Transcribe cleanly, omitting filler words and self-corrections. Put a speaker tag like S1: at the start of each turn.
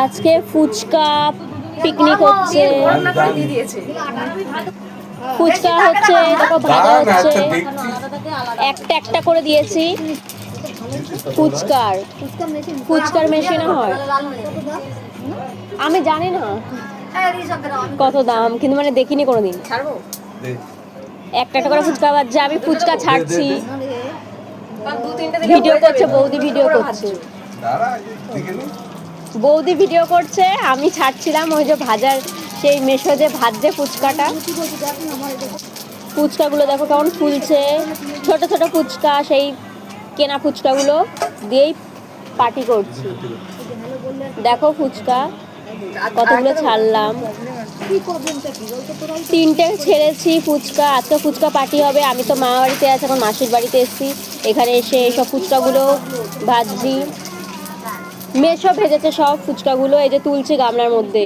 S1: আজকে ফুচকা পিকনিক হচ্ছে। ফুচকা হচ্ছে, দেখো ভাজা হচ্ছে, একটা একটা করে দিয়েছি। ফুচকার মেশিনে হয়, আমি জানি না কত দাম, কিন্তু মানে দেখিনি কোনোদিন। একটা একটা করে ফুচকা বাজছে, আমি ফুচকা ছাড়ছি। ভিডিও করছে বৌদি, ভিডিও করছে বৌদি, ভিডিও করছে, আমি ছাড়ছিলাম। ওই যে ভাজার সেই মেশো যে ভাজছে ফুচকাটা, ফুচকাগুলো দেখো কেমন ফুলছে। ছোট ছোট ফুচকা, সেই কেনা ফুচকাগুলো দিয়েই পার্টি করছি। দেখো ফুচকা কতগুলো ছাড়লাম, 3টে ছেড়েছি ফুচকা। আজকে ফুচকা পার্টি হবে। আমি তো মা বাড়িতে আছি, এখন মাসির বাড়িতে এসেছি। এখানে এসে সব ফুচকাগুলো ভাজছি। মেশো ভেজেছে সব ফুচকাগুলো, এই যে তুলছি গামলার মধ্যে।